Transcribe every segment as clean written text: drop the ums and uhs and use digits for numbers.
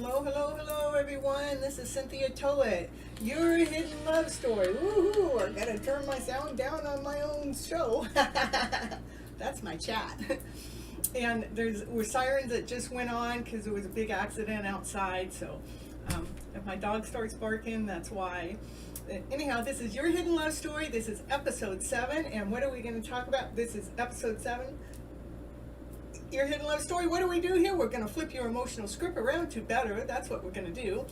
Hello, hello, hello, everyone. This is Cynthia Toet, your hidden love story. Woohoo! I gotta turn my sound down on my own show. That's my chat. And were sirens that just went on because there was a big accident outside. So if my dog starts barking, that's why. Anyhow, this is your hidden love story. This is episode 7. And what are we going to talk about? This is episode 7. Your hidden love story. What do we do here? We're going to flip your emotional script around to better. That's what we're going to do.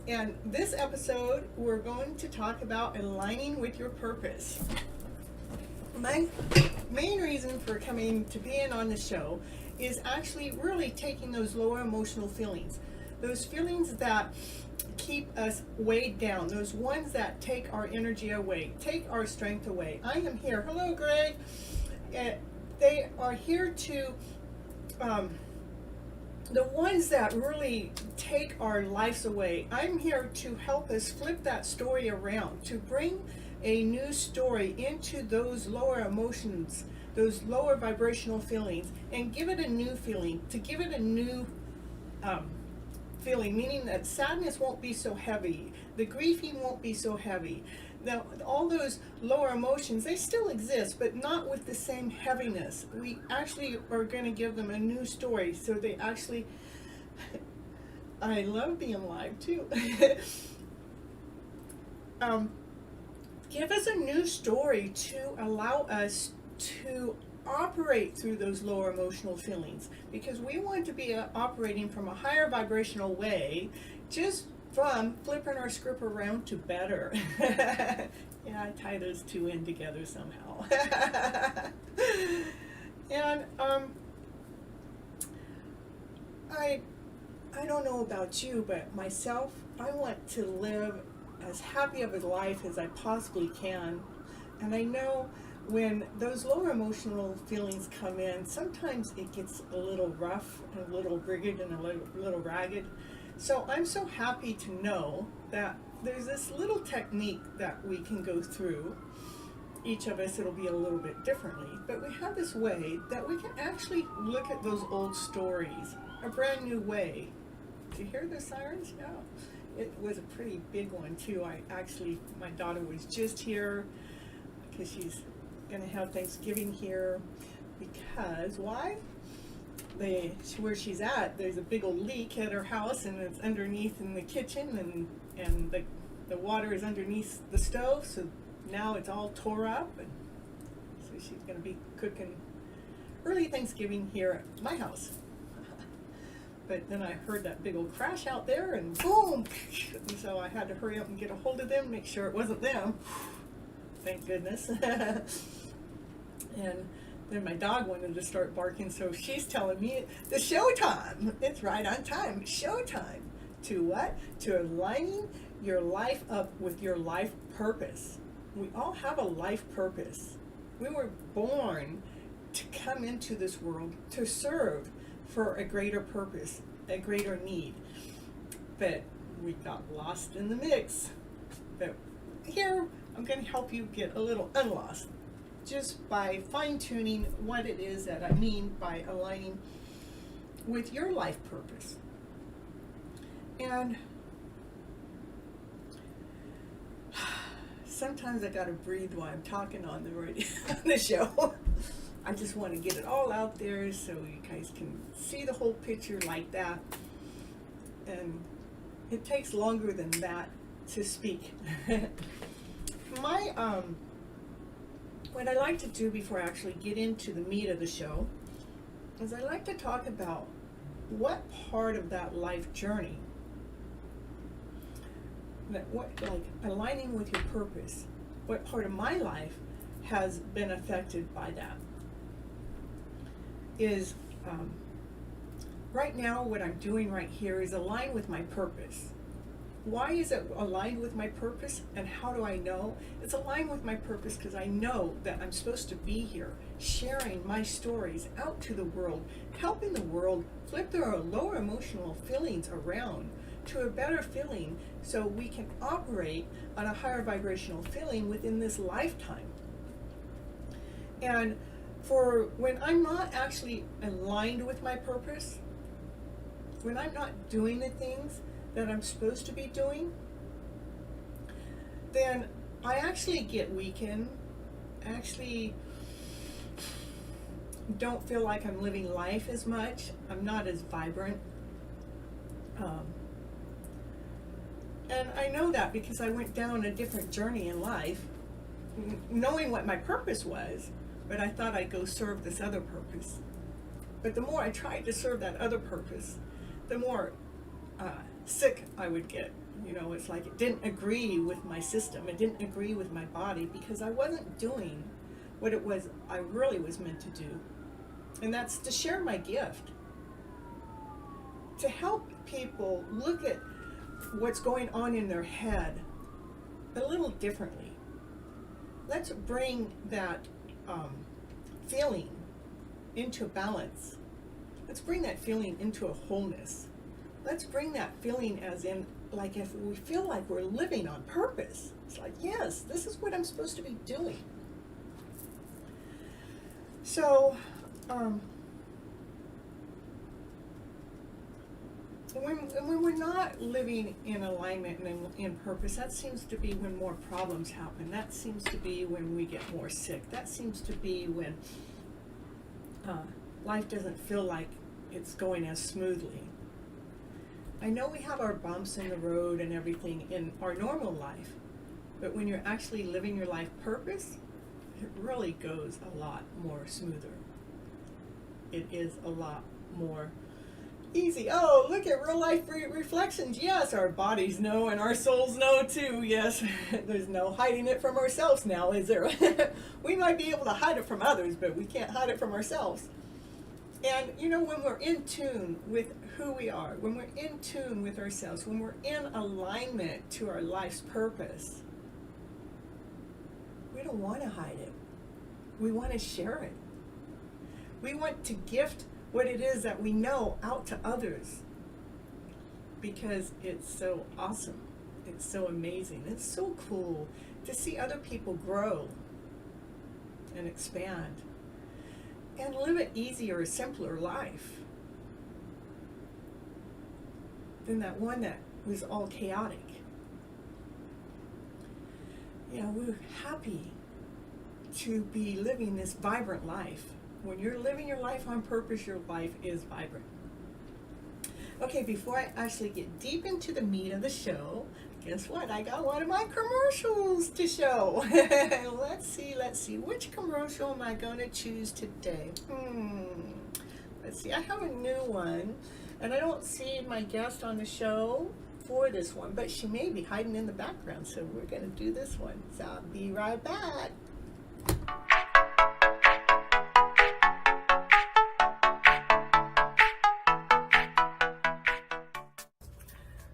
And this episode, we're going to talk about aligning with your purpose. My main reason for coming to be in on the show is actually really taking those lower emotional feelings, those feelings that keep us weighed down, those ones that take our energy away, take our strength away. I am here. Hello, Greg. They are here to the ones that really take our lives away. I'm here to help us flip that story around, to bring a new story into those lower emotions, those lower vibrational feelings, and give it a new feeling, to give it a new feeling, meaning that sadness won't be so heavy, the grieving won't be so heavy. Now, all those lower emotions, they still exist, but not with the same heaviness. We actually are going to give them a new story, so they actually, I love being live too. Give us a new story to allow us to operate through those lower emotional feelings, because we want to be operating from a higher vibrational way, just from flipping our script around to better. Yeah, I tie those two in together somehow. And I don't know about you, but myself, I want to live as happy of a life as I possibly can. And I know when those lower emotional feelings come in, sometimes it gets a little rough and a little rigid and a little ragged. So I'm so happy to know that there's this little technique that we can go through. Each of us, it'll be a little bit differently, but we have this way that we can actually look at those old stories a brand new way. Do you hear the sirens? Yeah. It was a pretty big one too. My daughter was just here because she's going to have Thanksgiving here, because why? Where she's at, there's a big old leak at her house, and it's underneath in the kitchen, and the water is underneath the stove, so now it's all tore up, and so she's going to be cooking early Thanksgiving here at my house. But then I heard that big old crash out there, and boom! And so I had to hurry up and get a hold of them, make sure it wasn't them. Thank goodness. And then my dog wanted to start barking, so she's telling me the showtime. It's right on time. Showtime. To what? To aligning your life up with your life purpose. We all have a life purpose. We were born to come into this world to serve for a greater purpose, a greater need. But we got lost in the mix. But here, I'm going to help you get a little unlost, just by fine-tuning what it is that I mean by aligning with your life purpose. And sometimes I gotta breathe while I'm talking on the radio, on the show. I just want to get it all out there so you guys can see the whole picture like that. And it takes longer than that to speak. What I like to do before I actually get into the meat of the show is I like to talk about what part of that life journey, like aligning with your purpose, what part of my life has been affected by that. Is right now what I'm doing right here is aligned with my purpose. Why is it aligned with my purpose, and how do I know? It's aligned with my purpose because I know that I'm supposed to be here sharing my stories out to the world, helping the world flip their lower emotional feelings around to a better feeling, so we can operate on a higher vibrational feeling within this lifetime. And for when I'm not actually aligned with my purpose, when I'm not doing the things that I'm supposed to be doing, then I actually get weakened. I actually don't feel like I'm living life as much. I'm not as vibrant. And I know that because I went down a different journey in life, knowing what my purpose was, but I thought I'd go serve this other purpose. But the more I tried to serve that other purpose, the more sick I would get. You know, it's like it didn't agree with my system. It didn't agree with my body because I wasn't doing what it was I really was meant to do. And that's to share my gift. To help people look at what's going on in their head a little differently. Let's bring that feeling into balance. Let's bring that feeling into a wholeness. Let's bring that feeling as in, like, if we feel like we're living on purpose. It's like, yes, this is what I'm supposed to be doing. So, when we're not living in alignment and in purpose, that seems to be when more problems happen. That seems to be when we get more sick. That seems to be when life doesn't feel like it's going as smoothly. I know we have our bumps in the road and everything in our normal life, but when you're actually living your life purpose, it really goes a lot more smoother. It is a lot more easy. Oh, look at real life reflections. Yes, our bodies know and our souls know too. Yes, there's no hiding it from ourselves now, is there? We might be able to hide it from others, but we can't hide it from ourselves. And you know, when we're in tune with who we are, when we're in tune with ourselves, when we're in alignment to our life's purpose, we don't want to hide it. We want to share it. We want to gift what it is that we know out to others because it's so awesome. It's so amazing. It's so cool to see other people grow and expand and live an easier, simpler life than that one that was all chaotic. You know, we're happy to be living this vibrant life. When you're living your life on purpose, your life is vibrant. Okay, before I actually get deep into the meat of the show, guess what? I got one of my commercials to show. Let's see. Which commercial am I going to choose today? Let's see. I have a new one, and I don't see my guest on the show for this one, but she may be hiding in the background, so we're going to do this one. So I'll be right back.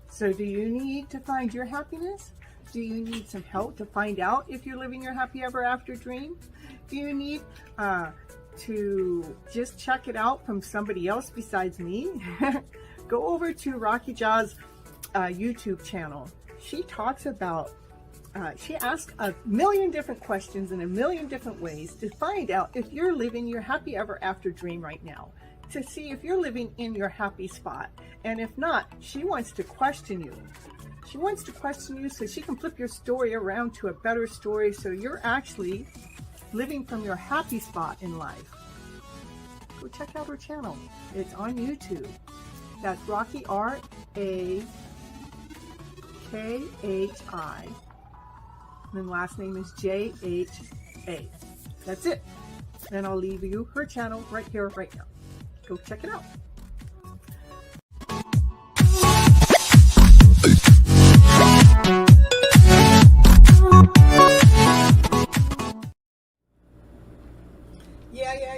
So do you need to find your happiness? Do you need some help to find out if you're living your happy ever after dream? Do you need to just check it out from somebody else besides me? Go over to Rakhi Jha's YouTube channel. She talks about, she asks a million different questions in a million different ways to find out if you're living your happy ever after dream right now, to see if you're living in your happy spot. And if not, she wants to question you. She wants to question you so she can flip your story around to a better story so you're actually living from your happy spot in life. Go check out her channel. It's on YouTube. That's Rakhi, Rakhi. And then last name is Jha. That's it. Then I'll leave you her channel right here, right now. Go check it out.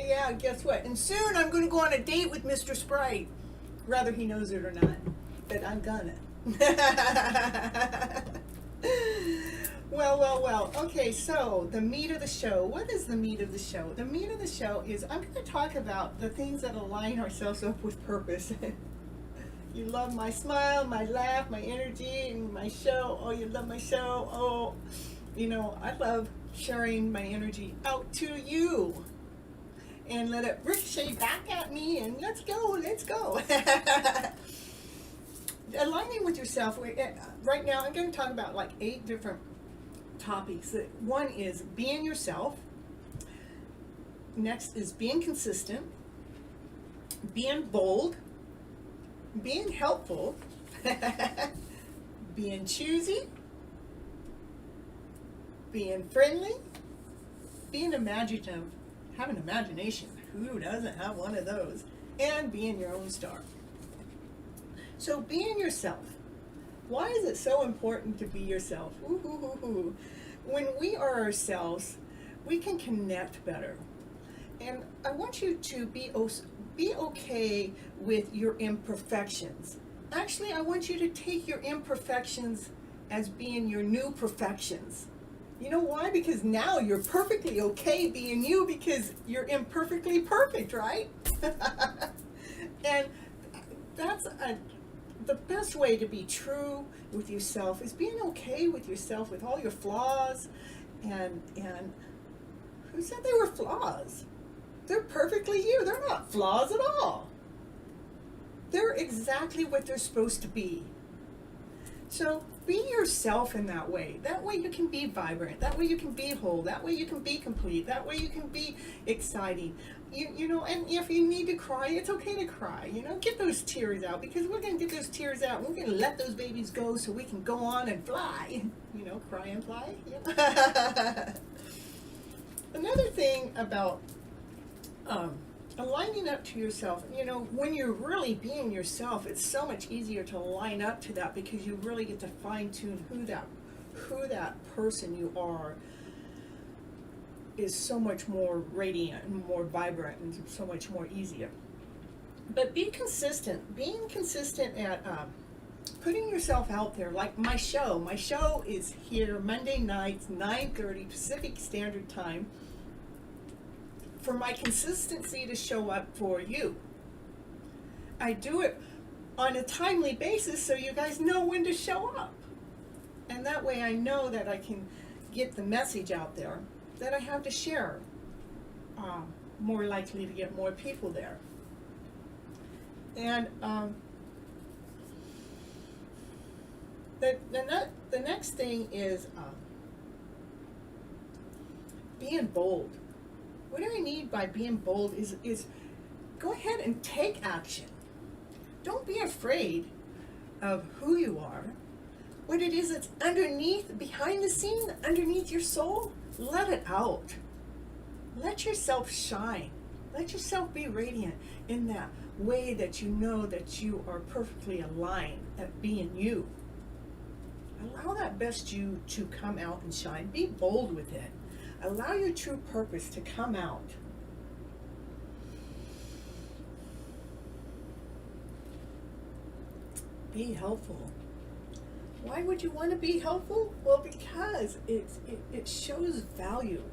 Yeah. Guess what? And soon I'm going to go on a date with Mr. Sprite. Whether he knows it or not. But I'm gonna. Well. Okay, so the meat of the show. What is the meat of the show? The meat of the show is I'm going to talk about the things that align ourselves up with purpose. You love my smile, my laugh, my energy, and my show. Oh, you love my show. Oh, you know, I love sharing my energy out to you. And let it ricochet back at me, and let's go. aligning with yourself. Right now, I'm going to talk about like 8 different topics. One is being yourself. Next is being consistent, being bold, being helpful, being choosy, being friendly, being imaginative, have an imagination. Who doesn't have one of those? And being your own star. So being yourself. Why is it so important to be yourself? Ooh. When we are ourselves, we can connect better. And I want you to be okay with your imperfections. Actually, I want you to take your imperfections as being your new perfections. You know why? Because now you're perfectly okay being you because you're imperfectly perfect, right? And that's the best way to be true with yourself is being okay with yourself, with all your flaws. And who said they were flaws? They're perfectly you. They're not flaws at all. They're exactly what they're supposed to be. So be yourself in that way. That way you can be vibrant. That way you can be whole. That way you can be complete. That way you can be exciting. You know, and if you need to cry, it's okay to cry. You know, get those tears out because we're going to get those tears out. We're going to let those babies go so we can go on and fly. You know, cry and fly. Yeah. Another thing about aligning up to yourself, you know, when you're really being yourself, it's so much easier to line up to that because you really get to fine tune who that person you are is so much more radiant and more vibrant and so much more easier. But be consistent. Being consistent at putting yourself out there. Like my show. My show is here Monday nights, 9:30 Pacific Standard Time. For my consistency to show up for you. I do it on a timely basis so you guys know when to show up. And that way I know that I can get the message out there that I have to share. More likely to get more people there. And the next thing is being bold. What I mean by being bold is go ahead and take action. Don't be afraid of who you are. What it is that's underneath, behind the scene, underneath your soul, let it out. Let yourself shine. Let yourself be radiant in that way that you know that you are perfectly aligned at being you. Allow that best you to come out and shine. Be bold with it. Allow your true purpose to come out. Be helpful. Why would you want to be helpful? Well, because it shows value.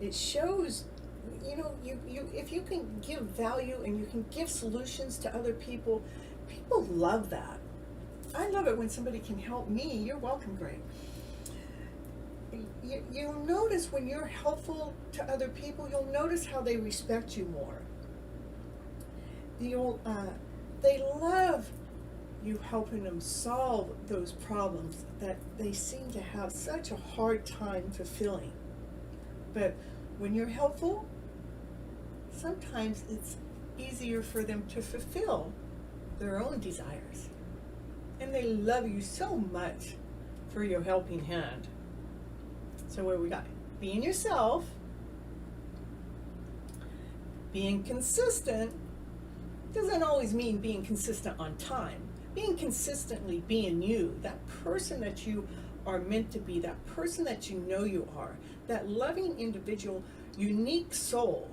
It shows, you know, you if you can give value and you can give solutions to other people, people love that. I love it when somebody can help me. You're welcome, Greg. You'll notice when you're helpful to other people, you'll notice how they respect you more. They love you helping them solve those problems that they seem to have such a hard time fulfilling. But when you're helpful, sometimes it's easier for them to fulfill their own desires. And they love you so much for your helping hand. So what we got? Being yourself, being consistent doesn't always mean being consistent on time. Being consistently being you, that person that you are meant to be, that person that you know you are, that loving individual, unique soul,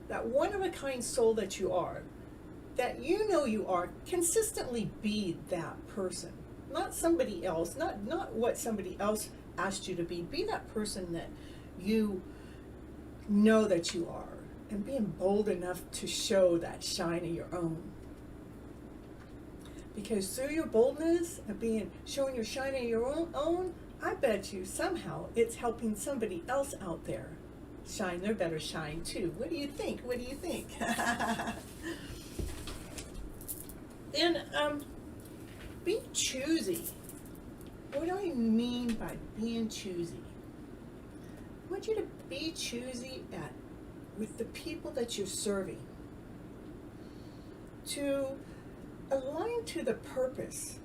that one-of-a-kind soul that you are, that you know you are, consistently be that person. Not somebody else, not what somebody else asked you to be. Be that person that you know that you are, and being bold enough to show that shine of your own. Because through your boldness and showing your shine of your own, I bet you somehow it's helping somebody else out there shine their better shine too. What do you think? What do you think? And Be choosy. What do I mean by being choosy? I want you to be choosy with the people that you're serving. To align to the purpose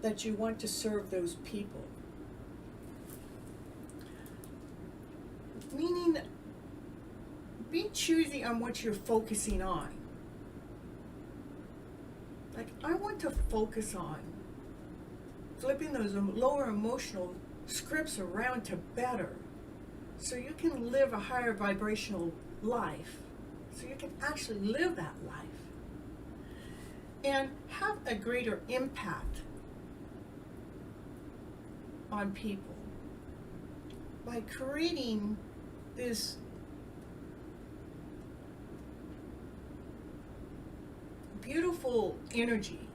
that you want to serve those people. Meaning, be choosy on what you're focusing on. Like, I want to focus on flipping those lower emotional scripts around to better, so you can live a higher vibrational life, so you can actually live that life and have a greater impact on people by creating this beautiful energy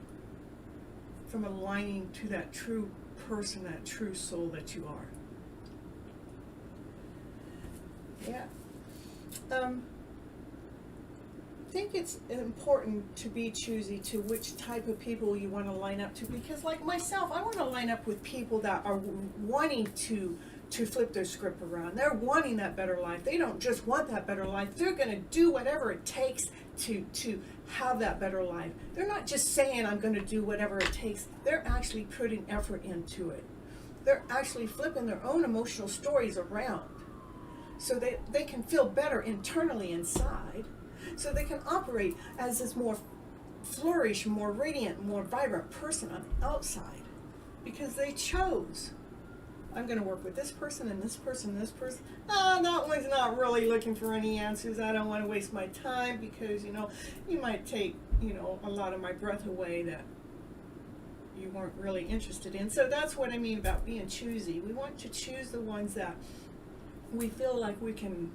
from aligning to that true person, that true soul that you are. Yeah. I think it's important to be choosy to which type of people you want to line up to, because like myself, I want to line up with people that are wanting to flip their script around. They're wanting that better life. They don't just want that better life. They're going to do whatever it takes to have that better life. They're not just saying, I'm going to do whatever it takes. They're actually putting effort into it. They're actually flipping their own emotional stories around so they can feel better internally inside, so they can operate as this more flourish, more radiant, more vibrant person on the outside, because they chose, I'm going to work with this person and this person and this person. That one's not really looking for any answers. I don't want to waste my time, because, you might take, a lot of my breath away that you weren't really interested in. So that's what I mean about being choosy. We want to choose the ones that we feel like we can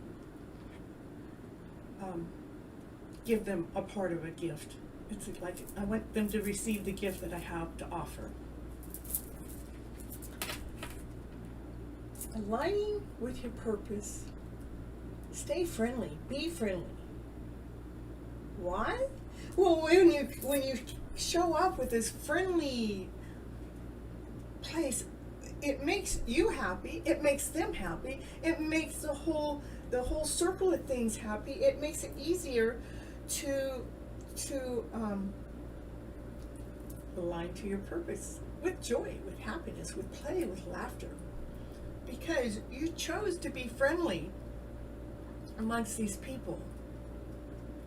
give them a part of a gift. It's like I want them to receive the gift that I have to offer. Aligning with your purpose. Stay friendly. Be friendly. Why? Well, when you show up with this friendly place, it makes you happy. It makes them happy. It makes the whole circle of things happy. It makes it easier to align to your purpose with joy, with happiness, with play, with laughter. Because you chose to be friendly amongst these people.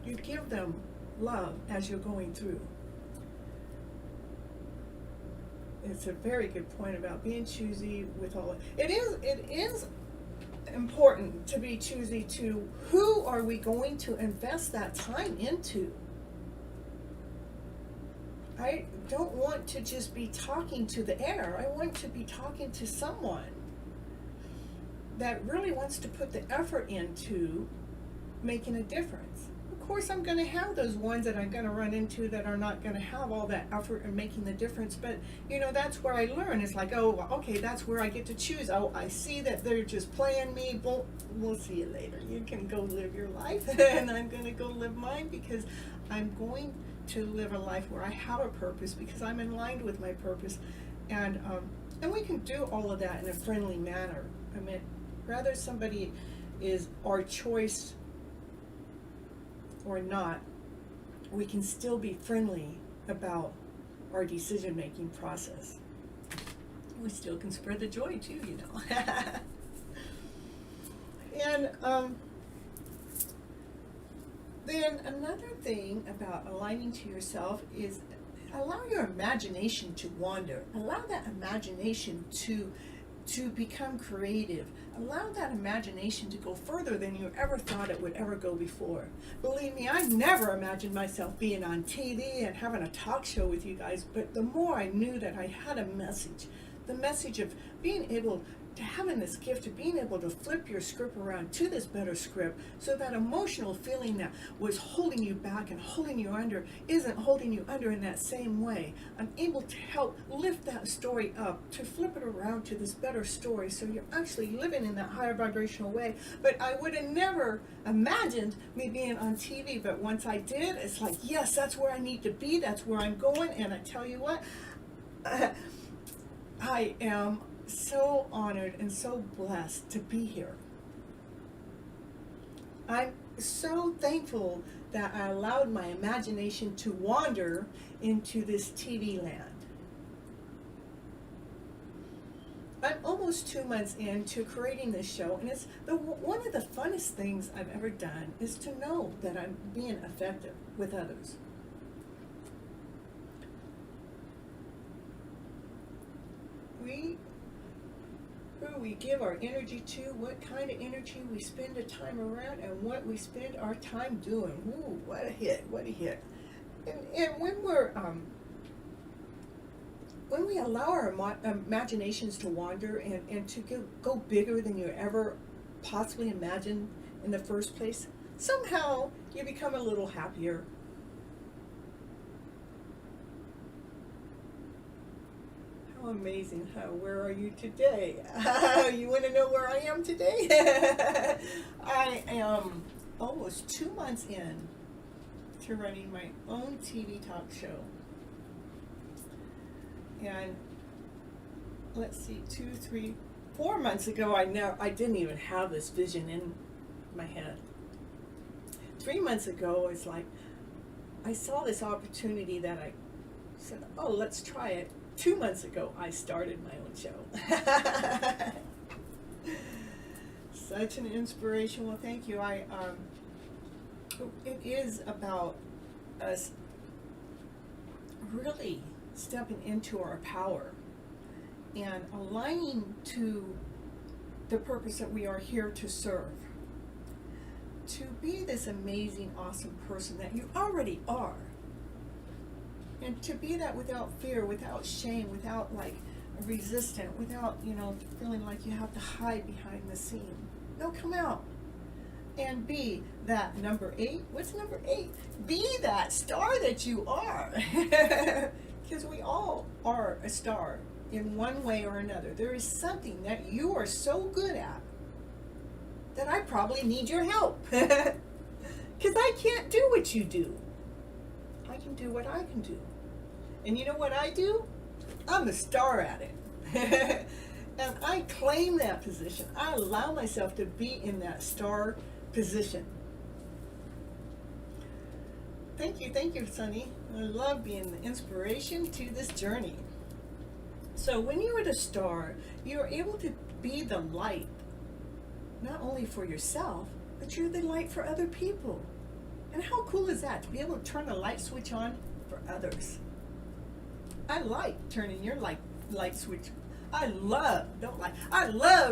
You give them love as you're going through. It's a very good point about being choosy with all of it. It is important to be choosy to who are we going to invest that time into. I don't want to just be talking to the air. I want to be talking to someone that really wants to put the effort into making a difference. Of course, I'm going to have those ones that I'm going to run into that are not going to have all that effort in making the difference. But, that's where I learn. It's like, oh, okay, that's where I get to choose. Oh, I see that they're just playing me. We'll see you later. You can go live your life, and I'm going to go live mine, because I'm going to live a life where I have a purpose, because I'm in line with my purpose. And we can do all of that in a friendly manner. I mean, whether somebody is our choice or not, we can still be friendly about our decision-making process. We still can spread the joy too, And then another thing about aligning to yourself is allow your imagination to wander. Allow that imagination to become creative. Allow that imagination to go further than you ever thought it would ever go before. Believe me, I never imagined myself being on TV and having a talk show with you guys, but the more I knew that I had a message, the message of being able to having this gift of being able to flip your script around to this better script, so that emotional feeling that was holding you back and holding you under isn't holding you under in that same way. I'm able to help lift that story up, to flip it around to this better story, so you're actually living in that higher vibrational way. But I would have never imagined me being on TV, but once I did, it's like, yes, that's where I need to be, that's where I'm going. And I tell you what, I am so honored and so blessed to be here. I'm so thankful that I allowed my imagination to wander into this TV land. I'm almost 2 months into creating this show, and it's one of the funnest things I've ever done is to know that I'm being effective with others. Who we give our energy to, what kind of energy we spend the time around, and what we spend our time doing. Ooh, what a hit, what a hit. And when we allow our imaginations to wander and to go bigger than you ever possibly imagined in the first place, somehow you become a little happier. How amazing. Where are you today? You want to know where I am today? I am almost 2 months in to running my own TV talk show. And let's see, 4 months ago, I didn't even have this vision in my head. 3 months ago, it's like I saw this opportunity that I said, oh, let's try it. 2 months ago, I started my own show. Such an inspiration. Well, thank you. It is about us really stepping into our power and aligning to the purpose that we are here to serve. To be this amazing, awesome person that you already are. And to be that without fear, without shame, without resistant, without, feeling like you have to hide behind the scene. No, come out and be that number 8. What's number 8? Be that star that you are. Because we all are a star in one way or another. There is something that you are so good at that I probably need your help. Because I can't do what you do. I can do what I can do. And you know what I do? I'm a star at it. And I claim that position. I allow myself to be in that star position. Thank you, Sunny. I love being the inspiration to this journey. So when you're the star, you're able to be the light, not only for yourself, but you're the light for other people. And how cool is that, to be able to turn a light switch on for others? I like turning your light switch. I love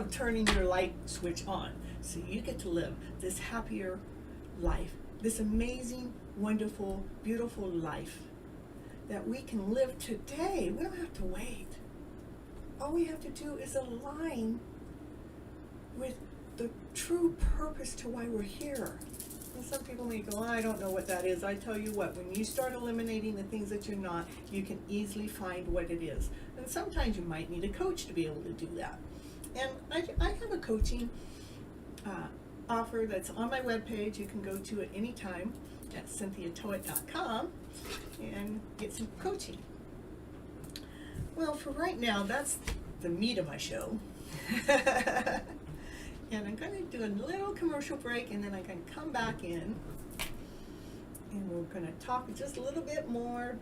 turning your light switch on, so you get to live this happier life, this amazing, wonderful, beautiful life that we can live today. We don't have to wait. All we have to do is align with the true purpose to why we're here. And some people may go, I don't know what that is. I tell you what, when you start eliminating the things that you're not, you can easily find what it is. And sometimes you might need a coach to be able to do that. And I have a coaching offer that's on my webpage. You can go to it anytime at cynthiatoet.com and get some coaching. Well, for right now, that's the meat of my show. And I'm going to do a little commercial break, and then I'm going to come back in, and we're going to talk just a little bit more,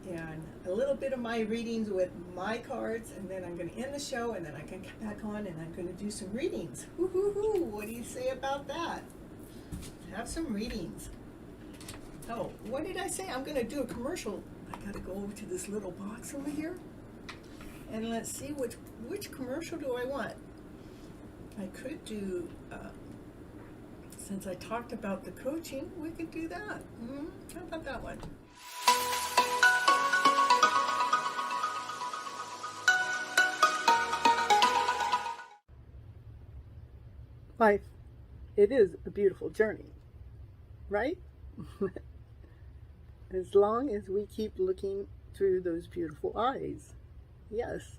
and a little bit of my readings with my cards, and then I'm going to end the show, and then I can come back on, and I'm going to do some readings. Woo-hoo-hoo! What do you say about that? Have some readings. Oh, what did I say? I'm going to do a commercial. I got to go over to this little box over here, and let's see which commercial do I want. I could do, since I talked about the coaching, we could do that. How about that one? Life, it is a beautiful journey, right? As long as we keep looking through those beautiful eyes. Yes.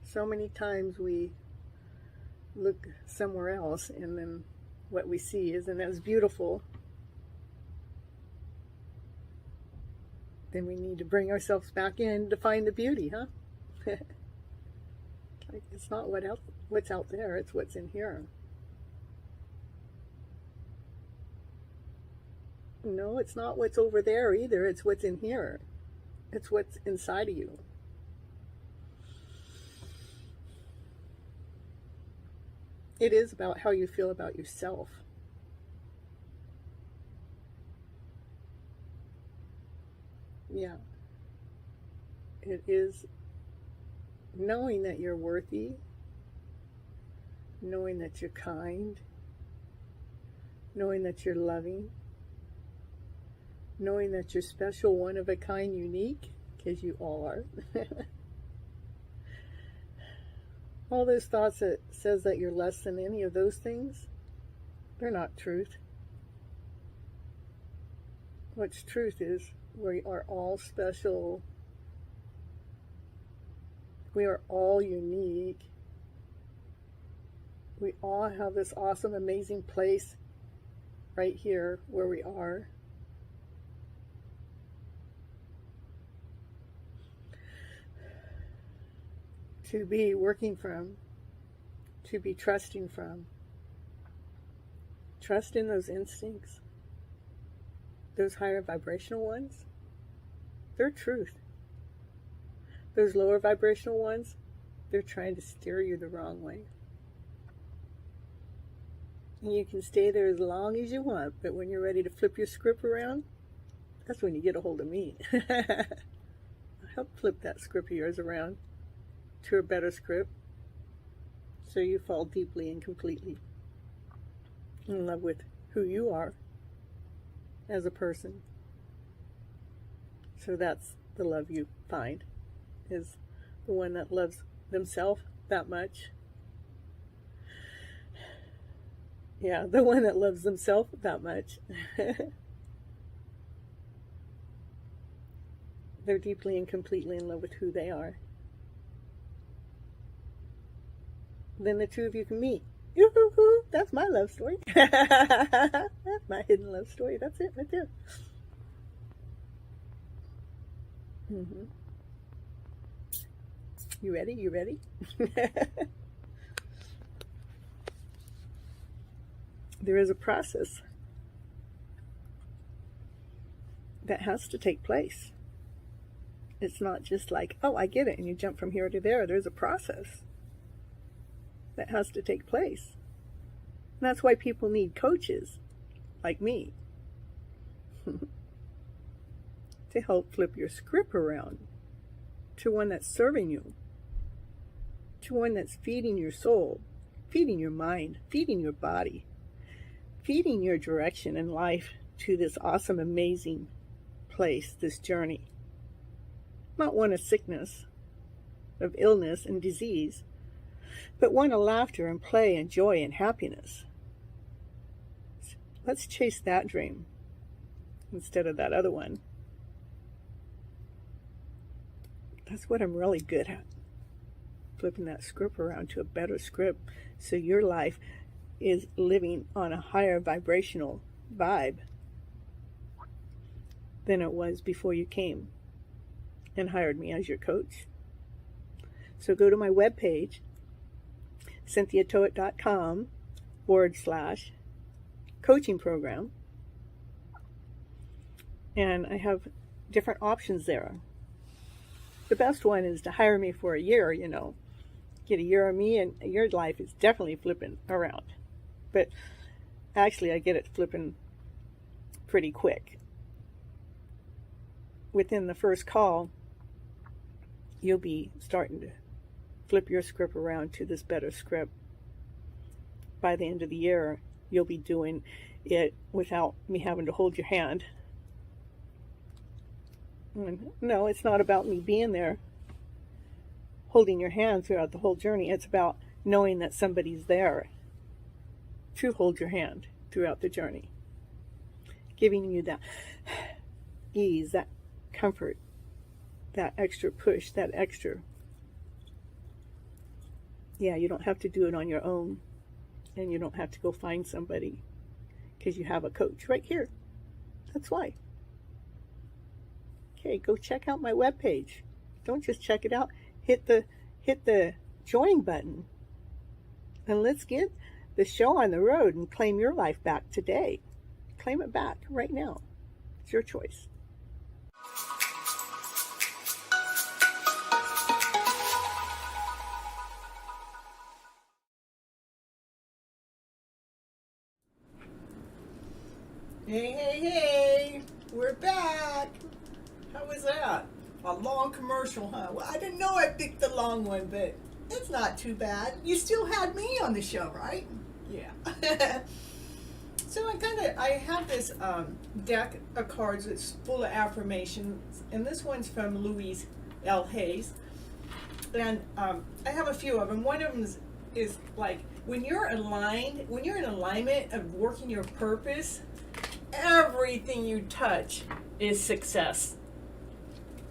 So many times we look somewhere else and then what we see isn't as beautiful. Then we need to bring ourselves back in to find the beauty, huh? Like, it's not what's out there, it's what's in here. No, it's not what's over there either, it's what's in here. It's what's inside of you. It is about how you feel about yourself. Yeah. It is knowing that you're worthy, knowing that you're kind, knowing that you're loving, knowing that you're special, one of a kind, unique, because you all are. All those thoughts that says that you're less than any of those things, they're not truth. What's truth is we are all special. We are all unique. We all have this awesome, amazing place right here where we are. To be working from, to be trusting from. Trust in those instincts, those higher vibrational ones, they're truth. Those lower vibrational ones, they're trying to steer you the wrong way. And you can stay there as long as you want, but when you're ready to flip your script around, that's when you get a hold of me. I help flip that script of yours around to a better script, so you fall deeply and completely in love with who you are as a person. So that's the love you find, is the one that loves themselves that much. Yeah, the one that loves themselves that much. They're deeply and completely in love with who they are. Then the two of you can meet. Yoo-hoo-hoo, that's my love story. That's my hidden love story. That's it right there. Mm-hmm. You ready? You ready? There is a process that has to take place. It's not just like, oh, I get it, and you jump from here to there. There's a process that has to take place. And that's why people need coaches like me to help flip your script around to one that's serving you, to one that's feeding your soul, feeding your mind, feeding your body, feeding your direction in life to this awesome, amazing place, this journey. Not one of sickness, of illness and disease, but one of laughter and play and joy and happiness. Let's chase that dream instead of that other one. That's what I'm really good at. Flipping that script around to a better script so your life is living on a higher vibrational vibe than it was before you came and hired me as your coach. So go to my webpage, cynthiatoet.com/coaching program, and I have different options there. The best one is to hire me for a year, get a year of me, and your life is definitely flipping around. But actually, I get it flipping pretty quick. Within the first call, you'll be starting to flip your script around to this better script. By the end of the year, you'll be doing it without me having to hold your hand. And no, it's not about me being there. holding your hand throughout the whole journey. It's about knowing that somebody's there to hold your hand throughout the journey, giving you that ease, that comfort, that extra push, that extra. Yeah, you don't have to do it on your own, and you don't have to go find somebody, because you have a coach right here. That's why. Okay, go check out my webpage. Don't just check it out. Hit the join button, and let's get the show on the road and claim your life back today. Claim it back right now. It's your choice. Hey, hey, hey, we're back. How was that? A long commercial, huh? Well, I didn't know I picked the long one, but it's not too bad. You still had me on the show, right? Yeah. So I have this deck of cards that's full of affirmations, and this one's from Louise L. Hayes. And I have a few of them. One of them is like, when you're aligned, when you're in alignment of working your purpose, everything you touch is success.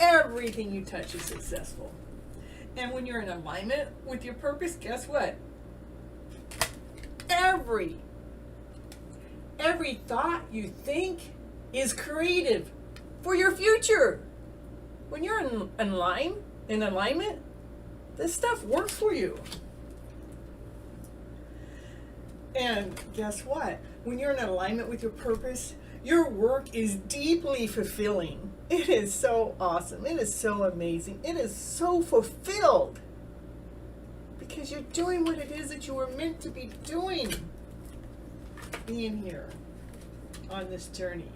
Everything you touch is successful. And when you're in alignment with your purpose, guess what? Every thought you think is creative for your future. When you're in alignment, this stuff works for you. And guess what? When you're in alignment with your purpose, your work is deeply fulfilling. It is so awesome. It is so amazing. It is so fulfilled because you're doing what it is that you were meant to be doing. Being here on this journey.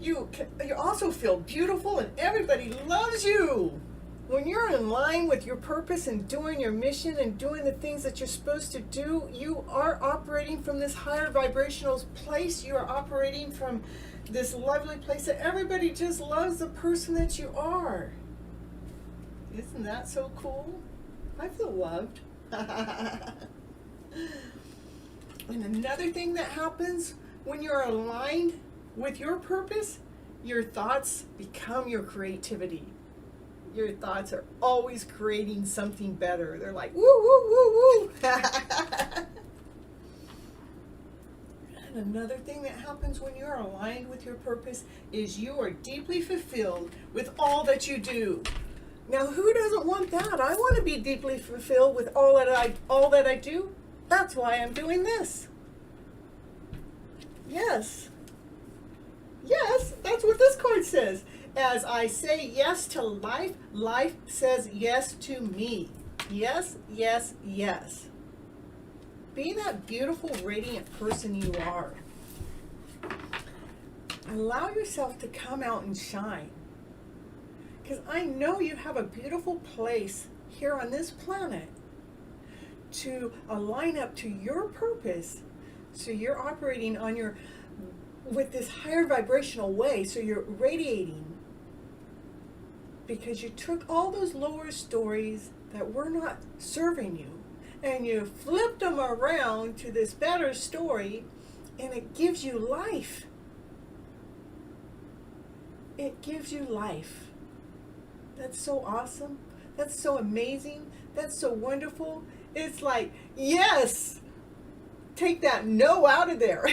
You also feel beautiful and everybody loves you. When you're in line with your purpose and doing your mission and doing the things that you're supposed to do, you are operating from this higher vibrational place. You are operating from this lovely place that everybody just loves the person that you are. Isn't that so cool? I feel loved. And another thing that happens when you're aligned with your purpose, your thoughts become your creativity. Your thoughts are always creating something better. They're like, woo, woo, woo, woo. And another thing that happens when you're aligned with your purpose is you are deeply fulfilled with all that you do. Now, who doesn't want that? I want to be deeply fulfilled with all that I do. That's why I'm doing this. Yes. Yes, that's what this card says. As I say yes to life, life says yes to me. Yes, yes, yes. Be that beautiful, radiant person you are. Allow yourself to come out and shine. Because I know you have a beautiful place here on this planet to align up to your purpose. So you're operating on with this higher vibrational way. So you're radiating. Because you took all those lower stories that were not serving you and you flipped them around to this better story, and it gives you life. It gives you life. That's so awesome. That's so amazing. That's so wonderful. It's like, yes, take that no out of there.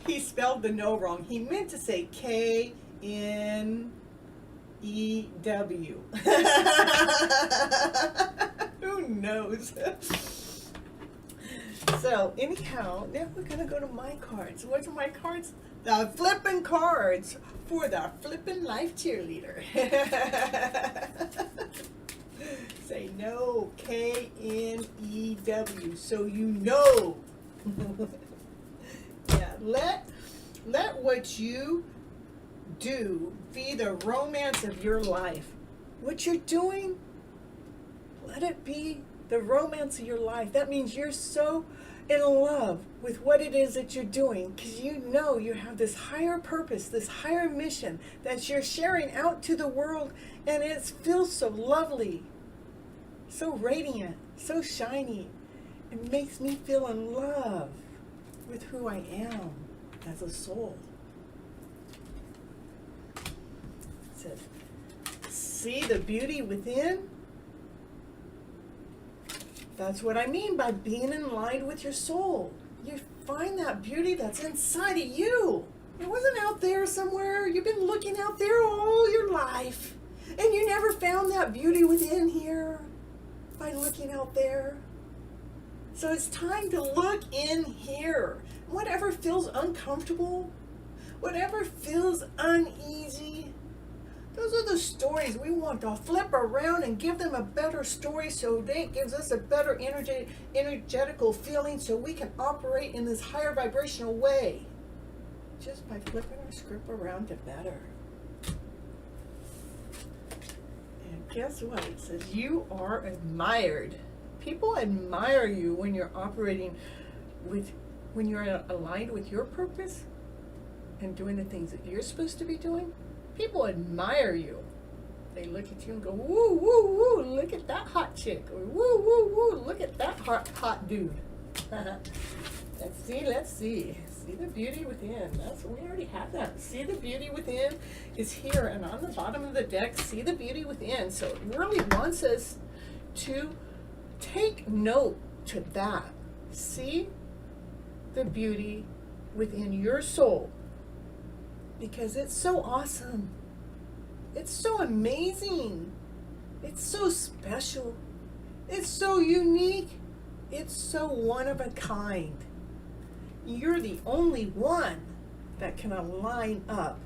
He spelled the no wrong. He meant to say K-N-E-W. Who knows? So anyhow, now we're going to go to my cards. What are my cards? The flippin' cards for the FlipNLife cheerleader. Say no, K-N-E-W, so you know. Yeah, let what you do be the romance of your life. What you're doing, let it be the romance of your life. That means you're so in love with what it is that you're doing, because you know you have this higher purpose, this higher mission that you're sharing out to the world, and it feels so lovely, so radiant, so shiny. It makes me feel in love with who I am as a soul. It says, see the beauty within? That's what I mean by being in line with your soul. You find that beauty that's inside of you. It wasn't out there somewhere. You've been looking out there all your life, and you never found that beauty within here by looking out there. So it's time to look in here. Whatever feels uncomfortable, whatever feels uneasy, those are the stories we want to flip around and give them a better story, so that gives us a better energetical feeling, so we can operate in this higher vibrational way just by flipping our script around to better. And guess what? It says you are admired. People admire you when you're operating with, when you're aligned with your purpose and doing the things that you're supposed to be doing. People admire you. They look at you and go, woo, woo, woo, look at that hot chick. Or woo, woo, woo, look at that hot dude. Let's see. See the beauty within. That's, we already have that. See the beauty within is here. And on the bottom of the deck, see the beauty within. So it really wants us to take note to that. See the beauty within your soul. Because it's so awesome. It's so amazing. It's so special. It's so unique. It's so one of a kind. You're the only one that can align up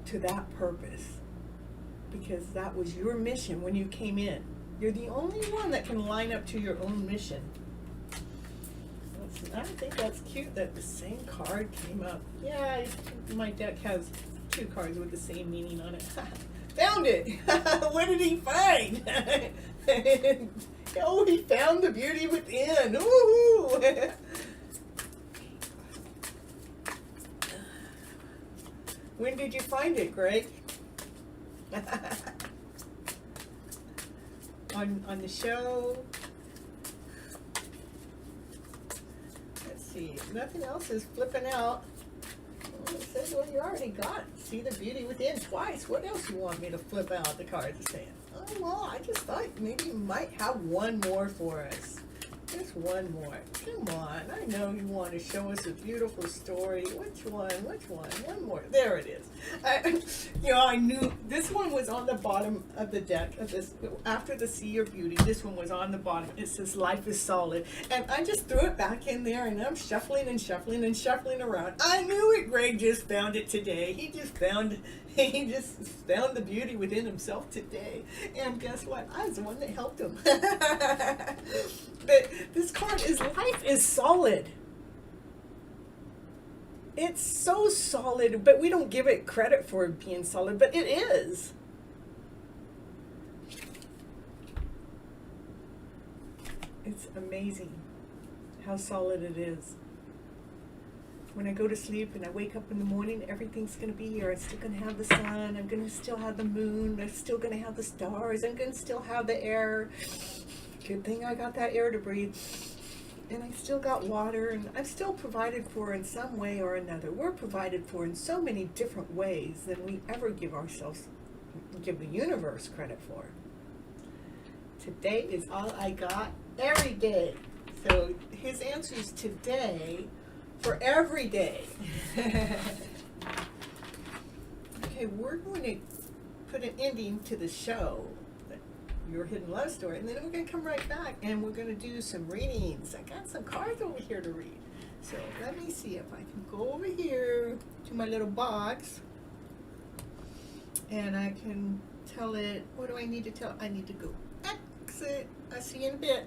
to that purpose. Because that was your mission when you came in. You're the only one that can line up to your own mission. I think that's cute that the same card came up. Yeah, my deck has two cards with the same meaning on it. Found it! What did he find? Oh, he found the beauty within. Woohoo! When did you find it, Greg? on the show? See, nothing else is flipping out. Well, it says, well, you already got see the beauty within twice. What else you want me to flip out? The cards are saying. Oh, well, I just thought maybe you might have one more for us. Just one more. Come on. I know you want to show us a beautiful story. Which one? Which one? One more. There it is. I knew this one was on the bottom of the deck. Of this, after the See Your Beauty, this one was on the bottom. It says Life is Solid. And I just threw it back in there, and I'm shuffling and shuffling and shuffling around. I knew it. Greg just found it today. He just found the beauty within himself today. And guess what? I was the one that helped him. But this card is Life is Solid. It's so solid, but we don't give it credit for being solid, but it is. It's amazing how solid it is. When I go to sleep and I wake up in the morning, everything's going to be here. I'm still going to have the sun. I'm going to still have the moon. I'm still going to have the stars. I'm going to still have the air. Good thing I got that air to breathe. And I still got water, and I'm still provided for in some way or another. We're provided for in so many different ways than we ever give the universe credit for. Today is all I got every day. So his answer is today for every day. Okay, we're going to put an ending to the show, Your Hidden Love Story, and then we're going to come right back and we're going to do some readings. I got some cards over here to read. So let me see if I can go over here to my little box and I can tell it, what do I need to tell? I need to go exit. I'll see you in a bit.